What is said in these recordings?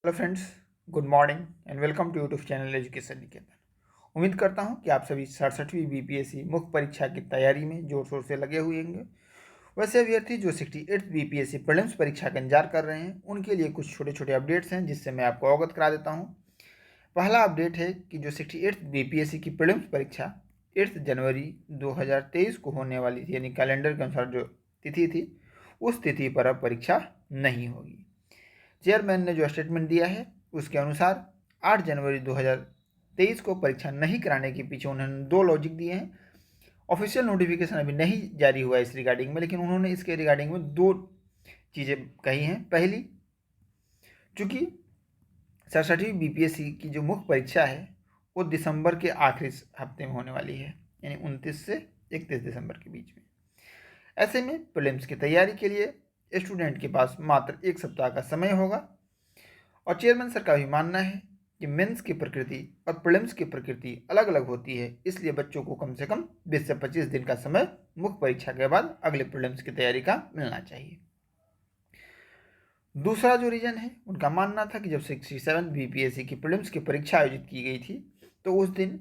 Hello friends, good morning and welcome to YouTube channel education Niketan. उम्मीद करता हूं कि आप सभी 67वीं बीपीएससी मुख्य परीक्षा की तैयारी में जोर शोर से लगे हुए होंगे। वैसे अभ्यर्थी जो 68th बीपीएससी प्रीलिम्स परीक्षा का इंतजार कर रहे हैं उनके लिए कुछ छोटे छोटे अपडेट्स हैं जिससे मैं आपको अवगत करा देता हूँ। पहला अपडेट है कि जो 68th बीपीएससी की प्रीलिम्स परीक्षा 8 जनवरी 2023 को होने वाली थी, यानी कैलेंडर के अनुसार जो तिथि थी उस तिथि पर अब परीक्षा नहीं होगी। चेयरमैन ने जो स्टेटमेंट दिया है उसके अनुसार 8 जनवरी 2023 को परीक्षा नहीं कराने के पीछे उन्होंने दो लॉजिक दिए हैं। ऑफिशियल नोटिफिकेशन अभी नहीं जारी हुआ इस रिगार्डिंग में, लेकिन उन्होंने इसके रिगार्डिंग में दो चीज़ें कही हैं। पहली, चूँकि 67वीं बीपीएससी की जो मुख्य परीक्षा है वो दिसंबर के आखिरी हफ्ते में होने वाली है, यानी 29 से 31 दिसंबर के बीच में। ऐसे में प्रीलिम्स की तैयारी के लिए स्टूडेंट के पास मात्र एक सप्ताह का समय होगा और चेयरमैन सर का भी मानना है कि मेंस की प्रकृति और प्रीलिम्स की प्रकृति अलग अलग होती है, इसलिए बच्चों को कम से कम 20 से 25 दिन का समय मुख्य परीक्षा के बाद अगले प्रीलिम्स की तैयारी का मिलना चाहिए। दूसरा जो रीजन है, उनका मानना था कि जब 67 बीपीएससी की प्रीलिम्स की परीक्षा आयोजित की गई थी तो उस दिन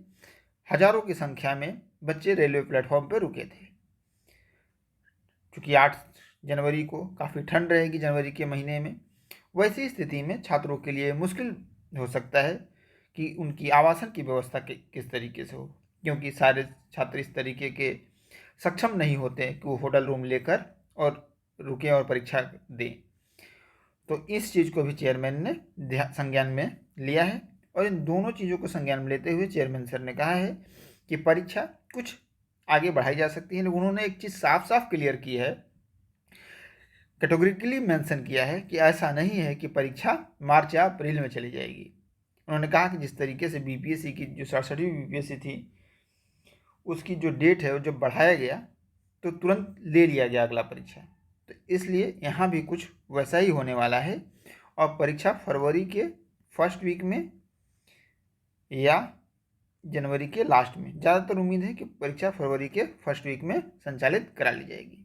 हजारों की संख्या में बच्चे रेलवे प्लेटफॉर्म पर रुके थे। चूँकि 8 जनवरी को काफ़ी ठंड रहेगी जनवरी के महीने में, वैसी स्थिति में छात्रों के लिए मुश्किल हो सकता है कि उनकी आवासन की व्यवस्था किस तरीके से हो, क्योंकि सारे छात्र इस तरीके के सक्षम नहीं होते कि वो होटल रूम लेकर और रुकें और परीक्षा दें। तो इस चीज़ को भी चेयरमैन ने संज्ञान में लिया है और इन दोनों चीज़ों को संज्ञान में लेते हुए चेयरमैन सर ने कहा है कि परीक्षा कुछ आगे बढ़ाई जा सकती है। लेकिन उन्होंने एक चीज़ साफ साफ क्लियर की है, कैटेगोरिकली मेंशन किया है कि ऐसा नहीं है कि परीक्षा मार्च या अप्रैल में चली जाएगी। उन्होंने कहा कि जिस तरीके से बीपीएससी की जो 67वीं बीपीएससी थी उसकी जो डेट है वो जब बढ़ाया गया तो तुरंत ले लिया गया अगला परीक्षा, तो इसलिए यहाँ भी कुछ वैसा ही होने वाला है और परीक्षा फरवरी के फर्स्ट वीक में या जनवरी के लास्ट में, ज़्यादातर उम्मीद है कि परीक्षा फरवरी के फर्स्ट वीक में संचालित करा ली जाएगी।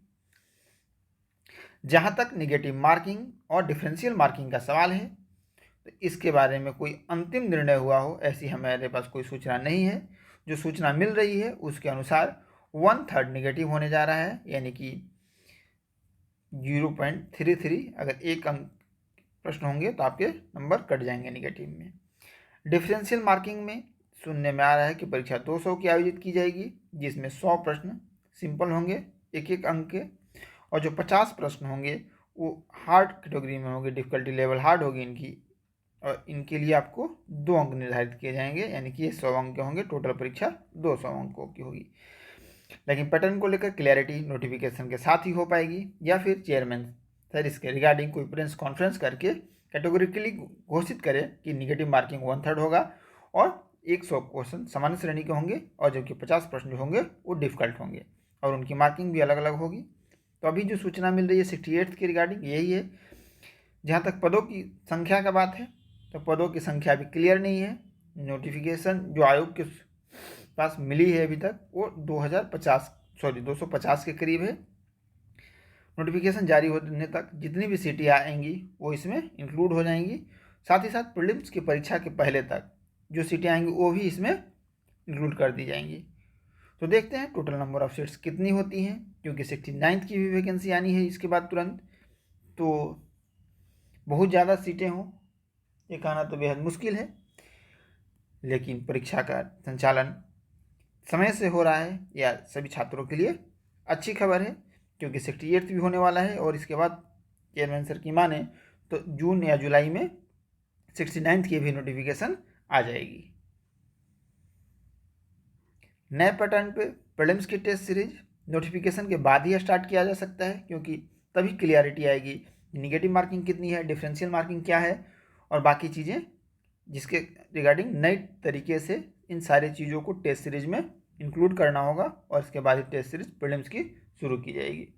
जहाँ तक निगेटिव मार्किंग और डिफरेंशियल मार्किंग का सवाल है तो इसके बारे में कोई अंतिम निर्णय हुआ हो ऐसी हमारे पास कोई सूचना नहीं है। जो सूचना मिल रही है उसके अनुसार 1/3 निगेटिव होने जा रहा है, यानी कि 0.33। अगर एक अंक प्रश्न होंगे तो आपके नंबर कट जाएंगे निगेटिव में। डिफरेंशियल मार्किंग में सुनने में आ रहा है कि परीक्षा 200 की आयोजित की जाएगी, जिसमें 100 प्रश्न सिंपल होंगे एक एक अंक के, और जो 50 प्रश्न होंगे वो हार्ड कैटेगरी में होंगे, डिफ़िकल्टी लेवल हार्ड होगी इनकी, और इनके लिए आपको 2 अंक निर्धारित किए जाएंगे, यानी कि ये 100 अंक के होंगे। टोटल परीक्षा 200 अंकों की होगी। लेकिन पैटर्न को लेकर क्लैरिटी नोटिफिकेशन के साथ ही हो पाएगी या फिर चेयरमैन सर इसके रिगार्डिंग कोई प्रेस कॉन्फ्रेंस करके कैटेगोरिकली घोषित करे कि निगेटिव मार्किंग 1/3 होगा और 100 क्वेश्चन सामान्य श्रेणी के होंगे और जबकि 50 प्रश्न जो होंगे वो डिफ़िकल्ट होंगे और उनकी मार्किंग भी अलग अलग होगी। तो अभी जो सूचना मिल रही है 68th की रिगार्डिंग यही है। जहाँ तक पदों की संख्या का बात है तो पदों की संख्या अभी क्लियर नहीं है। नोटिफिकेशन जो आयोग के पास मिली है अभी तक वो 250 के करीब है। नोटिफिकेशन जारी होने तक जितनी भी सीटें आएंगी वो इसमें इंक्लूड हो जाएंगी। साथ ही साथ प्रीलिम्स की परीक्षा के पहले तक जो सीटें आएंगी वो भी इसमें इंक्लूड कर दी जाएंगी। तो देखते हैं टोटल नंबर ऑफ सीट्स कितनी होती हैं, क्योंकि 69th की भी वैकेंसी आनी है इसके बाद तुरंत, तो बहुत ज़्यादा सीटें हों ये कहना तो बेहद मुश्किल है। लेकिन परीक्षा का संचालन समय से हो रहा है या सभी छात्रों के लिए अच्छी खबर है, क्योंकि 68th भी होने वाला है और इसके बाद चेयरमैन सर की माने तो जून या जुलाई में 69th की भी नोटिफिकेशन आ जाएगी। नए पैटर्न पे प्रीलिम्स की टेस्ट सीरीज नोटिफिकेशन के बाद ही स्टार्ट किया जा सकता है, क्योंकि तभी क्लियरिटी आएगी निगेटिव मार्किंग कितनी है, डिफरेंशियल मार्किंग क्या है और बाकी चीज़ें, जिसके रिगार्डिंग नए तरीके से इन सारी चीज़ों को टेस्ट सीरीज में इंक्लूड करना होगा और इसके बाद ही टेस्ट सीरीज प्रीलिम्स की शुरू की जाएगी।